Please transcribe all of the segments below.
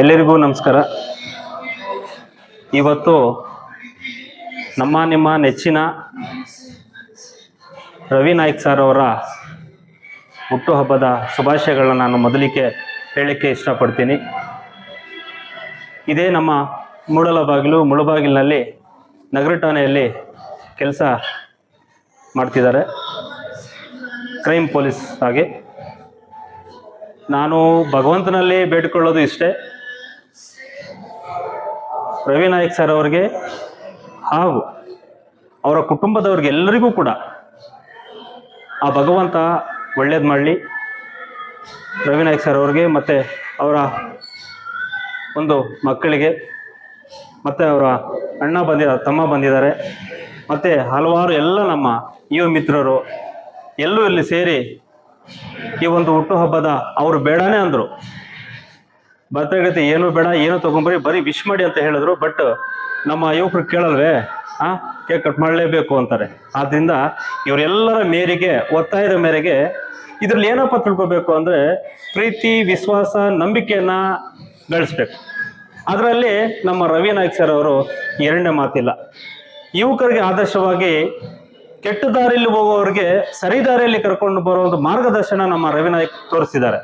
ಎಲ್ಲರಿಗೂ ನಮಸ್ಕಾರ. ಇವತ್ತು ನಿಮ್ಮ ನೆಚ್ಚಿನ ರವಿ ನಾಯ್ಕ್ ಸರ್ ಅವರ ಹುಟ್ಟುಹಬ್ಬದ ಶುಭಾಶಯಗಳನ್ನ ನಾನು ಮೊದಲಿಗೆ ಹೇಳಲಿಕ್ಕೆ ಇಷ್ಟಪಡ್ತೀನಿ. ಇದೇ ನಮ್ಮ ಮುಳಬಾಗಿಲಿನಲ್ಲಿ ನಗರ ಠಾಣೆಯಲ್ಲಿ ಕೆಲಸ ಮಾಡ್ತಿದ್ದಾರೆ, ಕ್ರೈಮ್ ಪೊಲೀಸ್ ಆಗಿ. ನಾನು ಭಗವಂತನಲ್ಲಿ ಬೇಡಿಕೊಳ್ಳೋದು ಇಷ್ಟೇ, ರವಿ ನಾಯ್ಕ್ ಸರ್ ಅವರಿಗೆ ಹಾಗೂ ಅವರ ಕುಟುಂಬದವ್ರಿಗೆ ಎಲ್ಲರಿಗೂ ಕೂಡ ಆ ಭಗವಂತ ಒಳ್ಳೇದು ಮಾಡಲಿ. ರವಿ ನಾಯ್ಕ್ ಸರ್ ಅವ್ರಿಗೆ ಮತ್ತು ಅವರ ಒಂದು ಮಕ್ಕಳಿಗೆ ಮತ್ತು ಅವರ ತಮ್ಮ ಬಂದಿದ್ದಾರೆ, ಮತ್ತು ಹಲವಾರು ಎಲ್ಲ ನಮ್ಮ ಯುವ ಮಿತ್ರರು ಎಲ್ಲೂ ಇಲ್ಲಿ ಸೇರಿ ಈ ಒಂದು ಹುಟ್ಟುಹಬ್ಬದ ಅವರು ಬೇಡನೇ ಅಂದರು. ಬರ್ತ್ಡೇ ಏನು ಬೇಡ, ಏನು ತೊಗೊಂಬರಿ, ಬರೀ ವಿಶ್ ಮಾಡಿ ಅಂತ ಹೇಳಿದ್ರು. ಬಟ್ ನಮ್ಮ ಯುವಕರು ಕೇಳಲ್ವೇ, ಕೇಕ್ ಕಟ್ ಮಾಡಲೇಬೇಕು ಅಂತಾರೆ. ಆದ್ದರಿಂದ ಇವರೆಲ್ಲರ ಒತ್ತಾಯದ ಮೇರೆಗೆ ಇದರಲ್ಲಿ ಏನಪ್ಪ ತಿಳ್ಕೊಬೇಕು ಅಂದರೆ, ಪ್ರೀತಿ, ವಿಶ್ವಾಸ, ನಂಬಿಕೆಯನ್ನು ಗಳಿಸ್ಬೇಕು. ಅದರಲ್ಲಿ ನಮ್ಮ ರವಿ ನಾಯ್ಕ್ ಸರ್ ಅವರು ಎರಡನೇ ಮಾತಿಲ್ಲ. ಯುವಕರಿಗೆ ಆದರ್ಶವಾಗಿ ಕೆಟ್ಟ ದಾರಿಯಲ್ಲಿ ಹೋಗೋರಿಗೆ ಸರಿ ದಾರಿಯಲ್ಲಿ ಕರ್ಕೊಂಡು ಬರೋ ಒಂದು ಮಾರ್ಗದರ್ಶನ ನಮ್ಮ ರವಿ ನಾಯ್ಕ್ ತೋರಿಸಿದ್ದಾರೆ.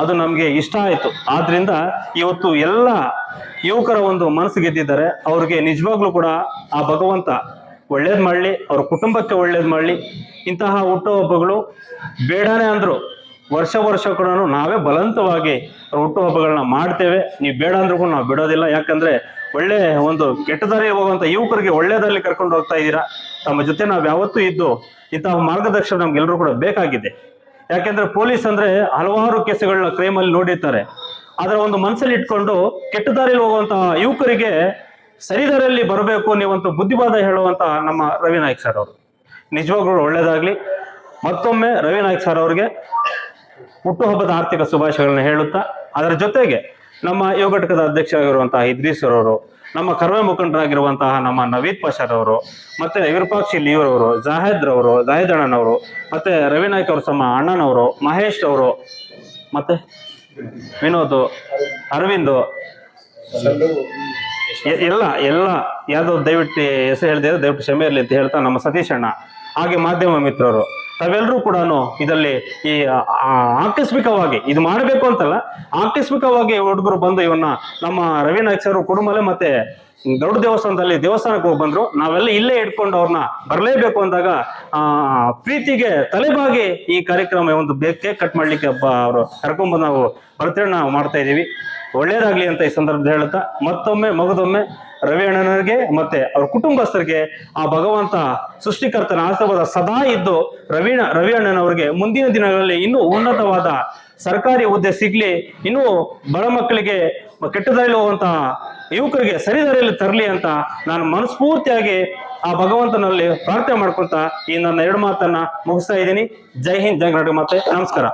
ಅದು ನಮಗೆ ಇಷ್ಟ ಆಯಿತು. ಆದ್ದರಿಂದ ಇವತ್ತು ಎಲ್ಲ ಯುವಕರ ಒಂದು ಮನಸ್ಸು ಗೆದ್ದಿದ್ದಾರೆ. ಅವ್ರಿಗೆ ನಿಜವಾಗ್ಲೂ ಕೂಡ ಆ ಭಗವಂತ ಒಳ್ಳೇದು ಮಾಡಲಿ, ಅವ್ರ ಕುಟುಂಬಕ್ಕೆ ಒಳ್ಳೇದು ಮಾಡಲಿ. ಇಂತಹ ಹುಟ್ಟುಹಬ್ಬಗಳು ಬೇಡನೇ ಅಂದರು, ವರ್ಷ ಕೂಡ ನಾವೇ ಬಲವಂತವಾಗಿ ಹುಟ್ಟುಹಬ್ಬಗಳನ್ನ ಮಾಡ್ತೇವೆ. ನೀವು ಬೇಡ ಅಂದ್ರೂ ಕೂಡ ನಾವು ಬಿಡೋದಿಲ್ಲ. ಯಾಕಂದರೆ ಒಳ್ಳೆ ಒಂದು ಕೆಟ್ಟ ದಾರಿ ಹೋಗುವಂಥ ಯುವಕರಿಗೆ ಒಳ್ಳೆಯದಲ್ಲಿ ಕರ್ಕೊಂಡು ಹೋಗ್ತಾ ಇದ್ದೀರಾ. ತಮ್ಮ ಜೊತೆ ನಾವು ಯಾವತ್ತೂ ಇದ್ದು ಇಂತಹ ಮಾರ್ಗದರ್ಶನ ನಮ್ಗೆಲ್ಲರೂ ಕೂಡ ಬೇಕಾಗಿದೆ. ಯಾಕೆಂದರೆ ಪೊಲೀಸ್ ಅಂದರೆ ಹಲವಾರು ಕೇಸುಗಳನ್ನ ಕ್ರೈಮಲ್ಲಿ ನೋಡಿರ್ತಾರೆ. ಅದರ ಒಂದು ಮನಸ್ಸಲ್ಲಿ ಇಟ್ಕೊಂಡು ಕೆಟ್ಟ ದಾರಿಯಲ್ಲಿ ಹೋಗುವಂಥ ಯುವಕರಿಗೆ ಸರಿ ದಾರಿಯಲ್ಲಿ ಬರಬೇಕು ನೀವಂತೂ ಬುದ್ಧಿವಾದ ಹೇಳುವಂಥ ನಮ್ಮ ರವಿ ನಾಯ್ಕ್ ಸರ್ ಅವರು ನಿಜವಾಗ್ಲೂ ಒಳ್ಳೆಯದಾಗಲಿ. ಮತ್ತೊಮ್ಮೆ ರವಿ ನಾಯ್ಕ್ ಸರ್ ಅವ್ರಿಗೆ ಹುಟ್ಟುಹಬ್ಬದ ಆರ್ಥಿಕ ಶುಭಾಶಯಗಳನ್ನ ಹೇಳುತ್ತಾ, ಅದರ ಜೊತೆಗೆ ನಮ್ಮ ಯುವ ಘಟಕದ ಅಧ್ಯಕ್ಷರಾಗಿರುವಂತಹ ಇದ್ರೀಸ್ ಅವರು, ನಮ್ಮ ಕರ್ವೆ ಮುಖಂಡರಾಗಿರುವಂತಹ ನಮ್ಮ ನವೀದ್ ಪಾಷರ್ ಅವರು, ಮತ್ತೆ ವಿರೂಪಾಕ್ಷಿ ಲೀವರವರು, ಜಾಹಿದ್ ಅಣ್ಣನವರು, ಮತ್ತೆ ರವಿ ನಾಯ್ಕ್ ಅವರು ಸಮ ಅಣ್ಣನವರು, ಮಹೇಶ್ ಅವರು, ಮತ್ತೆ ವಿನೋದ್, ಅರವಿಂದ್, ಎಲ್ಲ ಯಾವ್ದೋ ದಯವಿಟ್ಟು ಹೆಸರು ಹೇಳಿದ್ರೆ ದಯವಿಟ್ಟು ಕ್ಷಮೆ ಇರಲಿ ಅಂತ ಹೇಳ್ತಾ, ನಮ್ಮ ಸತೀಶ್ ಅಣ್ಣ, ಹಾಗೆ ಮಾಧ್ಯಮ ಮಿತ್ರರು ತಾವೆಲ್ಲರೂ ಕೂಡ ಇದರಲ್ಲಿ ಈ ಆಕಸ್ಮಿಕವಾಗಿ ಇದು ಮಾಡಬೇಕು ಅಂತಲ್ಲ, ಆಕಸ್ಮಿಕವಾಗಿ ಹುಡುಗರು ಬಂದು ಇವನ್ನ ನಮ್ಮ ರವಿ ನಾಯ್ಕ್ ಸರ್ ಕುಟುಂಬಲೇ ಮತ್ತೆ ದೊಡ್ಡ ದೇವಸ್ಥಾನಕ್ಕೆ ಹೋಗಿ ಬಂದ್ರು. ನಾವೆಲ್ಲ ಇಲ್ಲೇ ಇಟ್ಕೊಂಡು ಅವ್ರನ್ನ ಬರಲೇಬೇಕು ಅಂದಾಗ ಪ್ರೀತಿಗೆ ತಲೆಬಾಗಿ ಈ ಕಾರ್ಯಕ್ರಮ ಒಂದು ಕೇಕ್ ಕಟ್ ಮಾಡ್ಲಿಕ್ಕೆ ಅವರು ಕರ್ಕೊಂಡ್ಬಂದು ನಾವು ಬರ್ತಡೇ ನಾವು ಮಾಡ್ತಾ ಇದ್ದೀವಿ. ಒಳ್ಳೇದಾಗ್ಲಿ ಅಂತ ಈ ಸಂದರ್ಭದಲ್ಲಿ ಹೇಳುತ್ತಾ, ಮಗದೊಮ್ಮೆ ರವಿ ಅಣ್ಣನಿಗೆ ಮತ್ತೆ ಅವ್ರ ಕುಟುಂಬಸ್ಥರಿಗೆ ಆ ಭಗವಂತ ಸೃಷ್ಟಿಕರ್ತನ ಆಶೀರ್ವಾದ ಸದಾ ಇದ್ದು ರವಿ ಅಣ್ಣನವರಿಗೆ ಮುಂದಿನ ದಿನಗಳಲ್ಲಿ ಇನ್ನೂ ಉನ್ನತವಾದ ಸರ್ಕಾರಿ ಹುದ್ದೆ ಸಿಗ್ಲಿ, ಇನ್ನೂ ಬಡ ಮಕ್ಕಳಿಗೆ ಕೆಟ್ಟದಾರಿ ಹೋಗುವಂತಹ ಯುವಕರಿಗೆ ಸರಿದಾರಿಯಲ್ಲಿ ತರಲಿ ಅಂತ ನಾನು ಮನಸ್ಫೂರ್ತಿಯಾಗಿ ಆ ಭಗವಂತನಲ್ಲಿ ಪ್ರಾರ್ಥನೆ ಮಾಡ್ಕೊಳ್ತಾ ಈ ನನ್ನ ಎರಡು ಮಾತನ್ನ ಮುಗಿಸ್ತಾ ಇದ್ದೀನಿ. ಜೈ ಹಿಂದ್, ಜೈ ಕರ್ನಾಟಕ ಮಾತೆ. ನಮಸ್ಕಾರ.